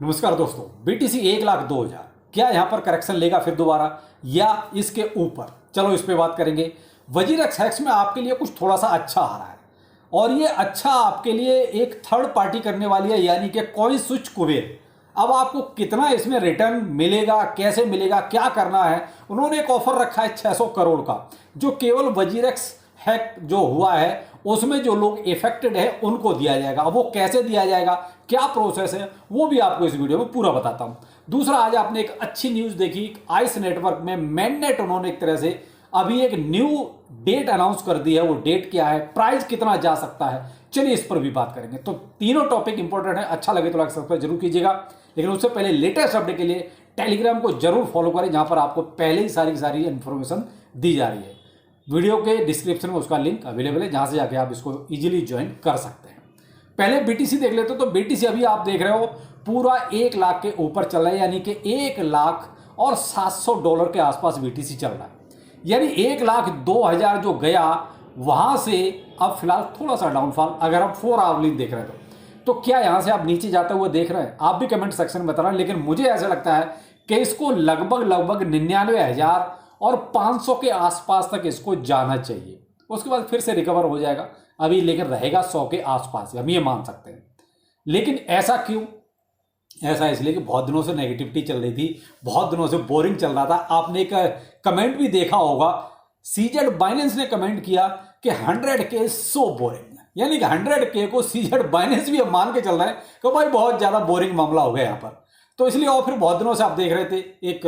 नमस्कार दोस्तों, बीटीसी 1,02,000 क्या यहाँ पर करेक्शन लेगा फिर दोबारा या इसके ऊपर? चलो इस पे बात करेंगे। वजीरेक्स हैक्स में आपके लिए कुछ थोड़ा सा अच्छा आ रहा है और ये अच्छा आपके लिए एक थर्ड पार्टी करने वाली है, यानी कि कॉइनस्विच कुबेर। अब आपको कितना इसमें रिटर्न मिलेगा, कैसे मिलेगा, क्या करना है, उन्होंने एक ऑफर रखा है 600 करोड़ का, जो केवल वजीरेक्स हैक जो हुआ है उसमें जो लोग इफेक्टेड है उनको दिया जाएगा। अब वो कैसे दिया जाएगा, क्या प्रोसेस है, वो भी आपको इस वीडियो में पूरा बताता हूं। दूसरा, आज आपने एक अच्छी न्यूज देखी, आइस नेटवर्क में मैननेट उन्होंने एक तरह से अभी एक न्यू डेट अनाउंस कर दी है। वो डेट क्या है, प्राइस कितना जा सकता है, चलिए इस पर भी बात करेंगे। तो तीनों टॉपिक इंपॉर्टेंट है, अच्छा लगे तो लाइक सब्सक्राइब जरूर कीजिएगा। लेकिन उससे पहले लेटेस्ट अपडेट के लिए टेलीग्राम को जरूर फॉलो करें, जहां पर आपको पहले ही सारी इंफॉर्मेशन दी जा रही है। वीडियो के डिस्क्रिप्शन में उसका लिंक अवेलेबल है, जहां से जाके आप इसको इजीली ज्वाइन कर सकते हैं। पहले बीटीसी देख लेते हो, तो बीटीसी अभी आप देख रहे हो पूरा 1 लाख के ऊपर चल रहा है, यानी कि 1,07,000 के आसपास बीटीसी चल रहा है। यानी 1,02,000 जो गया वहां से अब फिलहाल थोड़ा सा डाउनफॉल, अगर आप 4 आवली देख रहे हो तो क्या यहां से आप नीचे जाते हुए देख रहे हैं? आप भी कमेंट सेक्शन में बता रहे हैं, लेकिन मुझे ऐसा लगता है कि इसको लगभग 99,000 और 500 के आसपास तक इसको जाना चाहिए। उसके बाद फिर से रिकवर हो जाएगा अभी, लेकिन रहेगा 100 के आसपास, हम ये मान सकते हैं। लेकिन ऐसा क्यों? ऐसा इसलिए कि बहुत दिनों से नेगेटिविटी चल रही थी, बहुत दिनों से बोरिंग चल रहा था। आपने एक कमेंट भी देखा होगा, सीजेड बाइनेंस ने कमेंट किया कि 100K सो बोरिंग, यानी कि 100K को सीजेड बाइनेंस भी अब मान के चल रहा है कि भाई बहुत ज्यादा बोरिंग मामला हो गया यहाँ पर। तो इसलिए, और फिर बहुत दिनों से आप देख रहे थे एक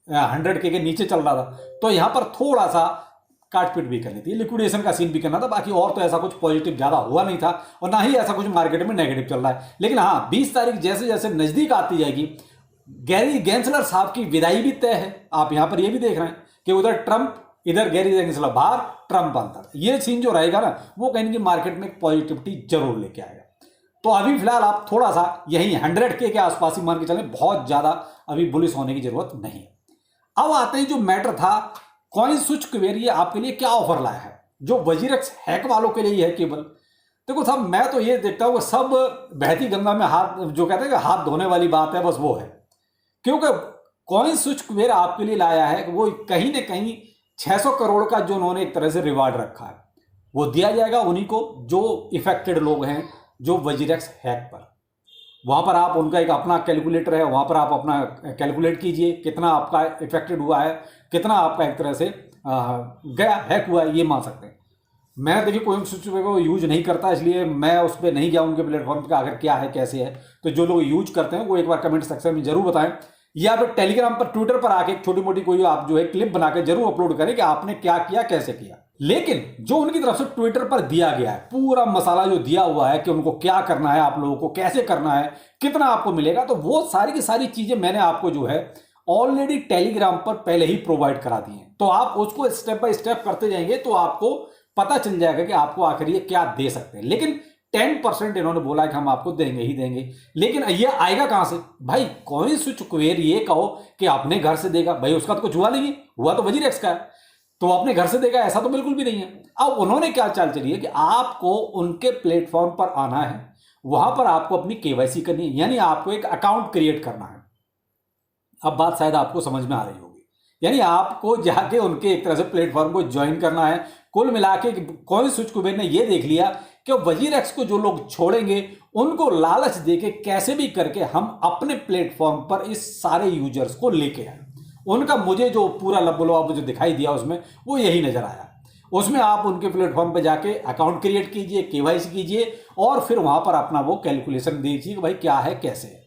100K के नीचे चल रहा था, तो यहां पर थोड़ा सा काटपीट भी करनी थी, लिक्विडेशन का सीन भी करना था। बाकी और तो ऐसा कुछ पॉजिटिव ज्यादा हुआ नहीं था और ना ही ऐसा कुछ मार्केट में नेगेटिव चल रहा है। लेकिन हाँ, 20 तारीख जैसे जैसे नजदीक आती जाएगी, गैरी गेंसलर साहब की विदाई भी तय है। आप यहां पर ये भी देख रहे हैं कि उधर ट्रंप, इधर गैरी गेंसलर बाहर, ट्रंप अंदर। ये सीन जो रहेगा ना, वो कहीं मार्केट में पॉजिटिविटी जरूर लेके आएगा। तो अभी फिलहाल आप थोड़ा सा यही 100K के आसपास ही मान के चलें, बहुत ज्यादा अभी बुलिश होने की जरूरत नहीं है। अब आते हैं जो मैटर था, कॉइनस्विच कुबेर ये आपके लिए क्या ऑफर लाया है, जो वजीरेक्स हैक वालों के लिए है केवल। देखो साहब, मैं तो ये देखता हूं कि सब बहती गंगा में हाथ, जो कहते हैं कि हाथ धोने वाली बात है, बस वो है। क्योंकि कॉइनस्विच कुबेर आपके लिए लाया है कि वो कहीं ना कहीं 600 करोड़ का जो उन्होंने एक तरह से रिवार्ड रखा है, वो दिया जाएगा उन्हीं को जो इफेक्टेड लोग हैं, जो वजीरेक्स हैक पर। वहां पर आप उनका एक अपना कैलकुलेटर है, वहां पर आप अपना कैलकुलेट कीजिए कितना आपका इफेक्टेड हुआ है, कितना आपका एक तरह से गया, हैक हुआ है, ये मान सकते हैं। मैं देखिए कोई सिचुएशन को यूज नहीं करता, इसलिए मैं उस पर नहीं गया उनके प्लेटफॉर्म पर आखिर क्या है कैसे है। तो जो लोग यूज करते हैं वो एक बार कमेंट सेक्शन में जरूर बताएं, या फिर टेलीग्राम पर, ट्विटर पर आके छोटी मोटी कोई आप जो है क्लिप बना के जरूर अपलोड करें कि आपने क्या किया, कैसे किया। लेकिन जो उनकी तरफ से ट्विटर पर दिया गया है पूरा मसाला जो दिया हुआ है कि उनको क्या करना है, आप लोगों को कैसे करना है, कितना आपको मिलेगा, तो वो सारी की सारी चीजें मैंने आपको जो है ऑलरेडी टेलीग्राम पर पहले ही प्रोवाइड करा दी है। तो आप उसको स्टेप बाय स्टेप करते जाएंगे तो आपको पता चल जाएगा कि आपको आखिर ये क्या दे सकते हैं। लेकिन 10% इन्होंने बोला कि हम आपको देंगे ही देंगे। लेकिन ये आएगा कहां से भाई? कॉइनस्विच कुबेर ये कहो कि अपने घर से देगा, भाई उसका तो कुछ हुआ नहीं है, हुआ तो वजीरेक्स का है, तो अपने घर से देगा ऐसा तो बिल्कुल भी नहीं है। अब उन्होंने क्या चाल चली है कि आपको उनके प्लेटफॉर्म पर आना है, वहां पर आपको अपनी केवाईसी करनी है, यानी आपको एक अकाउंट क्रिएट करना है। अब बात शायद आपको समझ में आ रही होगी, यानी आपको जाके उनके एक तरह से प्लेटफॉर्म को ज्वाइन करना है। कुल मिला के कॉइनस्विच कुबेर ने यह देख लिया कि वजीरेक्स को जो लोग छोड़ेंगे उनको लालच देके कैसे भी करके हम अपने प्लेटफॉर्म पर इस सारे यूजर्स को लेके आए। उनका मुझे जो पूरा लबोलवाब जो दिखाई दिया उसमें वो यही नजर आया। उसमें आप उनके प्लेटफॉर्म पर जाके अकाउंट क्रिएट कीजिए, केवाईसी कीजिए और फिर वहां पर अपना वो कैलकुलेशन दीजिए कि भाई क्या है कैसे है।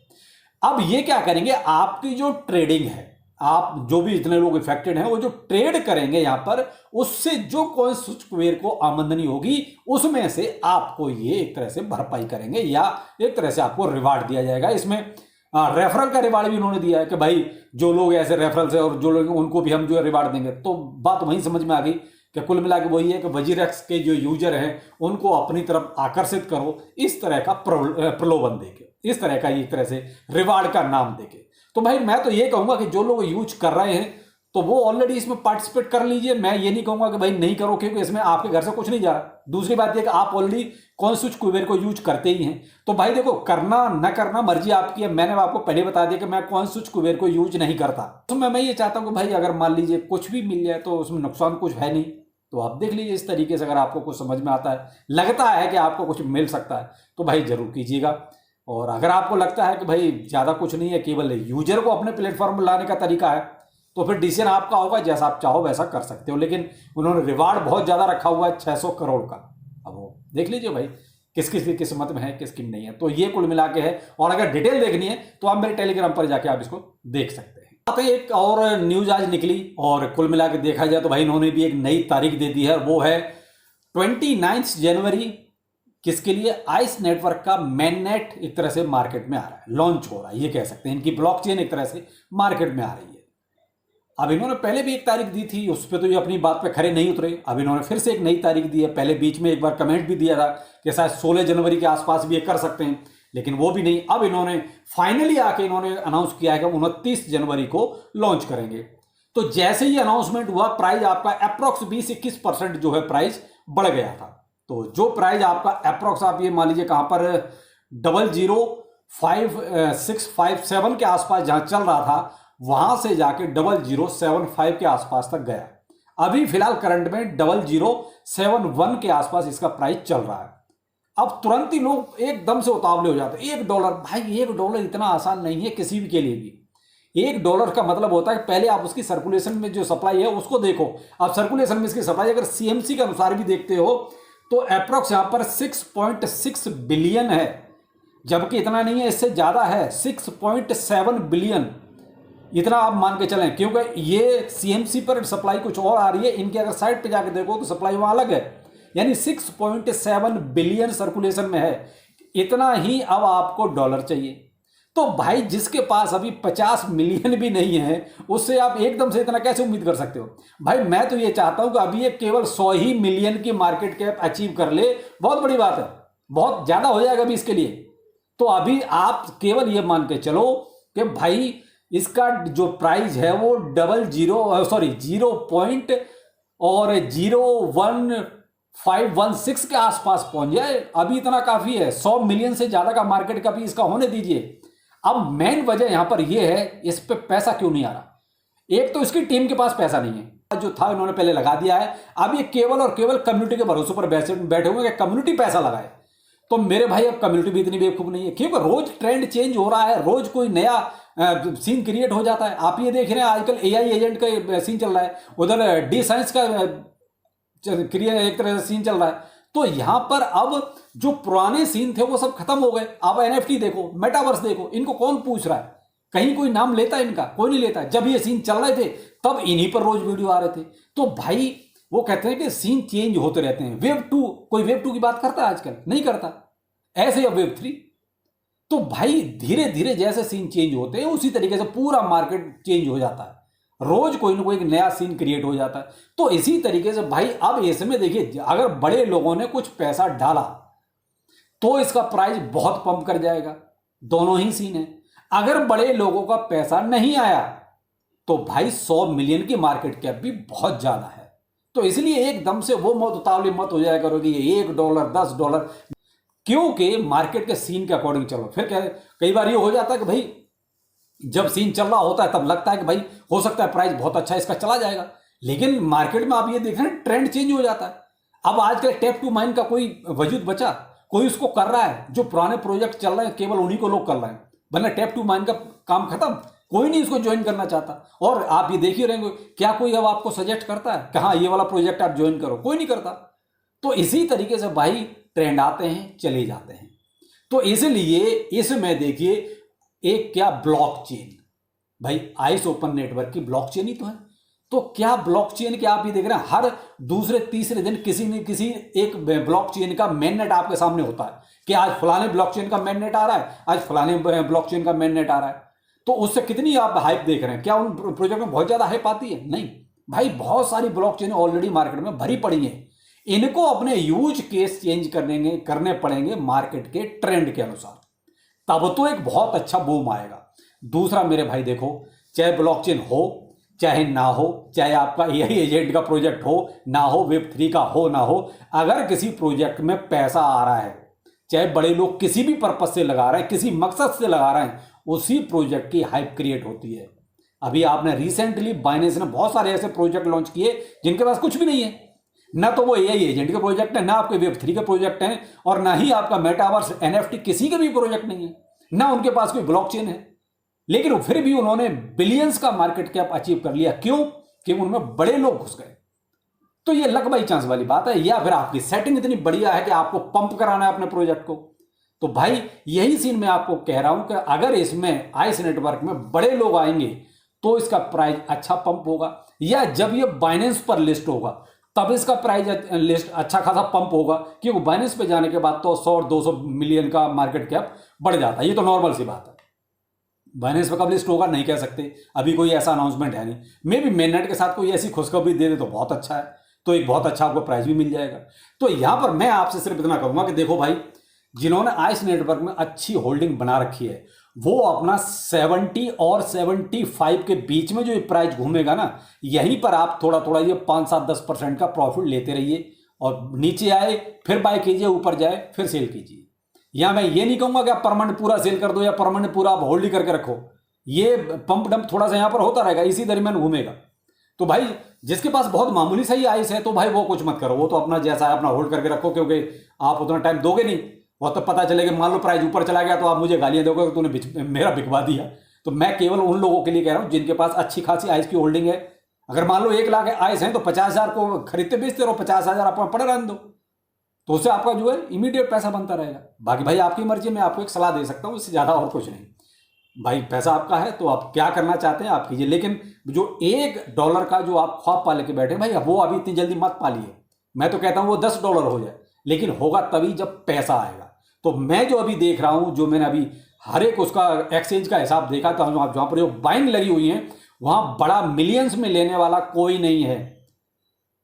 अब ये क्या करेंगे, आपकी जो ट्रेडिंग है, आप जो भी इतने लोग इफेक्टेड हैं वो जो ट्रेड करेंगे यहां पर, उससे जो कॉइनस्विच कुबेर को आमदनी होगी उसमें से आपको ये एक तरह से भरपाई करेंगे या एक तरह से आपको रिवार्ड दिया जाएगा। इसमें रेफरल का रिवार्ड भी उन्होंने दिया है कि भाई जो लोग ऐसे रेफरल से और जो लोग उनको भी हम जो है रिवार्ड देंगे। तो बात वहीं समझ में आ गई कि कुल मिला के वही है कि वजीरेक्स के जो यूजर हैं उनको अपनी तरफ आकर्षित करो, इस तरह का प्रलोभन देके, इस तरह का एक तरह से रिवार्ड का नाम देके। तो भाई मैं तो ये कहूंगा कि जो लोग यूज कर रहे हैं तो वो ऑलरेडी इसमें पार्टिसिपेट कर लीजिए। मैं ये नहीं कहूंगा कि भाई नहीं करो, क्योंकि इसमें आपके घर से कुछ नहीं जा रहा। दूसरी बात ये कि आप ऑलरेडी कॉइनस्विच कुबेर को यूज करते ही हैं, तो भाई देखो, करना न करना मर्जी आपकी है। मैंने आपको पहले बता दिया कि मैं कॉइनस्विच कुबेर को यूज नहीं करता। तो मैं ये चाहता हूं कि भाई अगर मान लीजिए कुछ भी मिल जाए तो उसमें नुकसान कुछ है नहीं, तो आप देख लीजिए इस तरीके से। अगर आपको कुछ समझ में आता है, लगता है कि आपको कुछ मिल सकता है, तो भाई जरूर कीजिएगा। और अगर आपको लगता है कि भाई ज़्यादा कुछ नहीं है, केवल यूजर को अपने प्लेटफॉर्म में लाने का तरीका है, तो फिर डिसीजन आपका होगा, जैसा आप चाहो वैसा कर सकते हो। लेकिन उन्होंने रिवार्ड बहुत ज़्यादा रखा हुआ है, 600 करोड़ का। अब वो देख लीजिए भाई किस किस की किस्मत में है, किसकी नहीं है। तो ये कुल मिला के है। और अगर डिटेल देखनी है तो आप मेरे टेलीग्राम पर जाके आप इसको देख सकते हैं। यहाँ पे एक और न्यूज आज निकली, और कुल मिला के देखा जाए तो भाई इन्होंने भी एक नई तारीख दे दी है। वो है 29 जनवरी। किसके लिए? आइस नेटवर्क का मेननेट एक तरह से मार्केट में आ रहा है, लॉन्च हो रहा है, ये कह सकते हैं। इनकी ब्लॉकचेन एक तरह से मार्केट में आ रही है। अब इन्होंने पहले भी एक तारीख दी थी, उस पर तो ये अपनी बात पे खरे नहीं उतरे। अब इन्होंने फिर से एक नई तारीख दी है। पहले बीच में एक बार कमेंट भी दिया था कि शायद 16 जनवरी के आसपास भी ये कर सकते हैं, लेकिन वो भी नहीं। अब इन्होंने फाइनली आके इन्होंने अनाउंस किया है कि 29 जनवरी को लॉन्च करेंगे। तो जैसे ही अनाउंसमेंट हुआ, प्राइस आपका अप्रोक्स 20-21% जो है प्राइस बढ़ गया था। तो जो प्राइस आपका अप्रोक्स, आप ये मान लीजिए कहां पर 005657 के आसपास जहां चल रहा था, वहां से जाके 0075 के आसपास तक गया। अभी फिलहाल करंट में 0071 के आसपास इसका प्राइस चल रहा है। अब तुरंत ही लोग एकदम से उतावले हो जाते हैं। $1, भाई $1 इतना आसान नहीं है किसी भी के लिए भी। $1 का मतलब होता है पहले आप उसकी सर्कुलेशन में जो सप्लाई है उसको देखो। आप सर्कुलेशन में इसकी सप्लाई अगर सीएमसी के अनुसार भी देखते हो तो अप्रोक्स यहां पर 6.6 बिलियन है, जबकि इतना नहीं है, इससे ज्यादा है, 6.7 बिलियन। इतना आप मान के चलें, क्योंकि ये सीएमसी पर सप्लाई कुछ और आ रही है, इनके अगर साइड पे जाके देखो तो सप्लाई वहां अलग है। यानी 6.7 बिलियन सर्कुलेशन में है। इतना ही अब आपको डॉलर चाहिए। तो भाई जिसके पास अभी 50 मिलियन भी नहीं है, उससे आप एकदम से इतना कैसे उम्मीद कर सकते हो? भाई मैं तो ये चाहता हूं कि अभी ये केवल 100 ही मिलियन की मार्केट कैप अचीव कर ले, बहुत बड़ी बात है, बहुत ज्यादा हो जाएगा अभी इसके लिए। तो अभी आप केवल ये मान के चलो कि भाई इसका जो प्राइस है वो 0.0516 के आसपास पहुंच जाए। अभी इतना काफी है। 100 मिलियन से ज्यादा का मार्केट का भी इसका होने दीजिए। अब मेन वजह यहां पर यह है, इस पे पैसा क्यों नहीं आ रहा? एक तो इसकी टीम के पास पैसा नहीं है, जो था इन्होंने पहले लगा दिया है। अब ये केवल और केवल कम्युनिटी के भरोसे पर बैठे हुए कि कम्युनिटी पैसा लगाए। तो मेरे भाई अब कम्युनिटी भी इतनी बेवकूफ नहीं है, क्योंकि रोज ट्रेंड चेंज हो रहा है, रोज कोई नया सीन क्रिएट हो जाता है। आप ये देख रहे हैं आजकल एआई एजेंट का सीन चल रहा है, उधर डी साइंस का एक तरह से सीन चल रहा है। तो यहां पर अब जो पुराने सीन थे वो सब खत्म हो गए। अब एनएफटी देखो, मेटावर्स देखो, इनको कौन पूछ रहा है? कहीं कोई नाम लेता है इनका? कोई नहीं लेता। जब ये सीन चल रहे थे तब इन्हीं पर रोज वीडियो आ रहे थे। तो भाई वो कहते हैं कि सीन चेंज होते रहते हैं। वेब 2, कोई वेब 2 की बात करता है आजकल? नहीं करता। ऐसे ही अब वेब 3। तो भाई धीरे धीरे जैसे सीन चेंज होते हैं उसी तरीके से पूरा मार्केट चेंज हो जाता है। रोज कोई ना कोई नया सीन क्रिएट हो जाता है। तो इसी तरीके से भाई अब इसमें देखिए, अगर बड़े लोगों ने कुछ पैसा डाला तो इसका प्राइस बहुत पंप कर जाएगा। दोनों ही सीन है। अगर बड़े लोगों का पैसा नहीं आया तो भाई 100 मिलियन की मार्केट कैप भी बहुत ज्यादा है। तो इसलिए एकदम से वो मत उतावली मत हो जाया करो कि ये $1, $10, क्योंकि मार्केट के सीन के अकॉर्डिंग चलो। फिर कई बार ये हो जाता है कि भाई जब सीन चल रहा होता है तब लगता है कि भाई हो सकता है प्राइस बहुत अच्छा इसका चला जाएगा, लेकिन मार्केट में आप ये देख रहे हैं ट्रेंड चेंज हो जाता है। अब आजकल टैप टू माइन का कोई वजूद बचा? कोई उसको कर रहा है? जो पुराने प्रोजेक्ट चल रहे हैं केवल उन्हीं को लोग कर रहे हैं, वरना टैप टू माइन का काम खत्म। कोई नहीं इसको ज्वाइन करना चाहता। और आप ये देख ही रहेंगे, क्या कोई अब आपको सजेस्ट करता है कि हाँ ये वाला प्रोजेक्ट आप ज्वाइन करो? कोई नहीं करता। तो इसी तरीके से भाई ट्रेंड आते हैं चले जाते हैं। तो इसलिए इसमें देखिए एक क्या ब्लॉकचेन, भाई आइस ओपन नेटवर्क की ब्लॉकचेन ही तो है। तो क्या ब्लॉकचेन के आप ये देख रहे हैं हर दूसरे तीसरे दिन किसी न किसी एक ब्लॉकचेन का मेननेट आपके सामने होता है कि आज फलाने ब्लॉकचेन का मेननेट आ रहा है, आज फलाने ब्लॉकचेन का मेननेट आ रहा है। तो उससे कितनी आप हाइप देख रहे हैं? क्या उन प्रोजेक्ट में बहुत ज्यादा हाइप आती है? नहीं भाई, बहुत सारी ब्लॉकचेन ऑलरेडी मार्केट में भरी पड़ी है। इनको अपने यूज केस चेंज करने पड़ेंगे मार्केट के ट्रेंड के अनुसार, तब तो एक बहुत अच्छा बूम आएगा। दूसरा मेरे भाई देखो, चाहे ब्लॉकचेन हो चाहे ना हो, चाहे आपका एआई एजेंट का प्रोजेक्ट हो ना हो, वेब3 का हो ना हो, अगर किसी प्रोजेक्ट में पैसा आ रहा है, चाहे बड़े लोग किसी भी पर्पज से लगा रहे हैं, किसी मकसद से लगा रहे हैं, उसी प्रोजेक्ट की हाइप क्रिएट होती है। अभी आपने रिसेंटली बाइनेंस ने बहुत सारे ऐसे प्रोजेक्ट लॉन्च किए जिनके पास कुछ भी नहीं है, ना तो वो एआई एजेंट के प्रोजेक्ट है, ना आपके वेब3 के प्रोजेक्ट हैं, और ना ही आपका मेटावर्स एनएफटी किसी के भी प्रोजेक्ट नहीं है, ना उनके पास कोई ब्लॉकचेन है, लेकिन फिर भी उन्होंने बिलियंस का मार्केट कैप अचीव कर लिया। क्यों? क्योंकि उनमें बड़े लोग घुस गए। तो ये लक बाई चांस वाली बात है, या फिर आपकी सेटिंग इतनी बढ़िया है कि आपको पंप कराना है अपने प्रोजेक्ट को। तो भाई यही सीन मैं आपको कह रहा हूं कि अगर इसमें आइस नेटवर्क में बड़े लोग आएंगे तो इसका प्राइस अच्छा पंप होगा, या जब ये बाइनेंस पर लिस्ट होगा तब इसका प्राइस लिस्ट अच्छा खासा पंप होगा, क्योंकि बाइनेंस पे जाने के बाद तो 100 और 200 मिलियन का मार्केट कैप बढ़ जाता है। ये तो नॉर्मल सी बात है। बाइनेंस पे कब लिस्ट होगा नहीं कह सकते, अभी कोई ऐसा अनाउंसमेंट है नहीं। मे भी मेननेट के साथ कोई ऐसी खुशखबरी दे दे तो बहुत अच्छा है, तो एक बहुत अच्छा आपको प्राइस भी मिल जाएगा। तो यहां पर मैं आपसे सिर्फ इतना कहूंगा कि देखो भाई, जिन्होंने आइस नेटवर्क में अच्छी होल्डिंग बना रखी है वो अपना 70 और 75 के बीच में जो ये प्राइस घूमेगा ना, यहीं पर आप थोड़ा थोड़ा ये 5-7-10% का प्रॉफिट लेते रहिए, और नीचे आए फिर बाय कीजिए, ऊपर जाए फिर सेल कीजिए। यहां मैं ये नहीं कहूंगा कि आप परमानेंट पूरा सेल कर दो या परमानेंट पूरा आप होल्ड ही करके रखो, ये पंप डंप थोड़ा सा यहां पर होता रहेगा, इसी दरमियान घूमेगा। तो भाई जिसके पास बहुत मामूली सा ही आइस है तो भाई वो कुछ मत करो, वो तो अपना जैसा है अपना होल्ड करके रखो, क्योंकि आप उतना टाइम दोगे नहीं, वो तो पता चलेगा मान लो प्राइस ऊपर चला गया तो आप मुझे गालियां दोगे कि तूने मेरा बिकवा दिया। तो मैं केवल उन लोगों के लिए कह रहा हूं जिनके पास अच्छी खासी आइस की होल्डिंग है। अगर मान लो 1 लाख आइस है तो 50,000 को खरीदते बेचते रहो, 50,000 आप पड़े रहने दो, तो उससे आपका जो है इमीडिएट पैसा बनता रहेगा। बाकी भाई आपकी मर्जी, मैं आपको एक सलाह दे सकता हूं, इससे ज़्यादा और कुछ नहीं। भाई पैसा आपका है तो आप क्या करना चाहते हैं आप कीजिए, लेकिन जो $1 का जो आप ख्वाब पाले के बैठे भाई, वो अभी इतनी जल्दी मत पालिए। मैं तो कहता हूं वो $10 हो जाए, लेकिन होगा तभी जब पैसा आएगा। तो मैं जो अभी देख रहा हूं, जो मैंने अभी हर एक उसका एक्सचेंज का हिसाब देखा था, जहां पर जो बाइंग लगी हुई है वहां बड़ा मिलियंस में लेने वाला कोई नहीं है।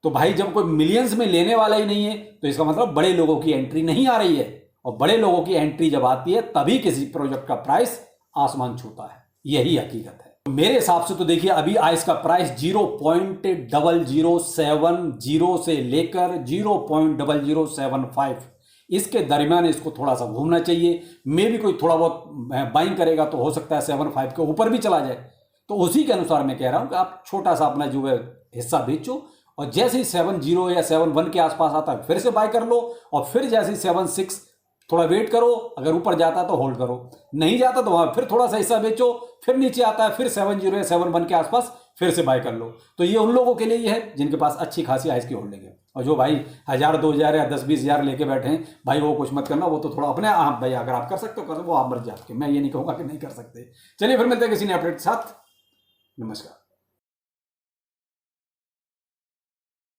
तो भाई जब कोई मिलियंस में लेने वाला ही नहीं है तो इसका मतलब बड़े लोगों की एंट्री नहीं आ रही है, और बड़े लोगों की एंट्री जब आती है तभी किसी प्रोजेक्ट का प्राइस आसमान छूता है, यही हकीकत है। तो मेरे हिसाब से तो देखिए अभी आइस का प्राइस 0.0070 से लेकर 0.0075 इसके दरमियान इसको थोड़ा सा घूमना चाहिए। मे भी कोई थोड़ा बहुत बाइंग करेगा तो हो सकता है 75 के ऊपर भी चला जाए। तो उसी के अनुसार मैं कह रहा हूं कि आप छोटा सा अपना जो है हिस्सा बेचो, और जैसे ही 70 या 71 के आसपास आता है फिर से बाय कर लो, और फिर जैसे ही 76 थोड़ा वेट करो, अगर ऊपर जाता है तो होल्ड करो, नहीं जाता तो वहां फिर थोड़ा सा हिस्सा बेचो, फिर नीचे आता है फिर 70 या 71 के आसपास फिर से बाय कर लो। तो ये उन लोगों के लिए है जिनके पास अच्छी खासी आइस की होल्डिंग है, और जो भाई 1,000-2,000 या 10-20,000 लेके बैठे हैं भाई वो कुछ मत करना, वो तो थोड़ा अपने आप भाई अगर आप कर सकते हो कर, वो आप मर्जी आपके, मैं ये नहीं कहूंगा कि नहीं कर सकते। चलिए फिर मिलते हैं किसी नए अपडेट के साथ। नमस्कार।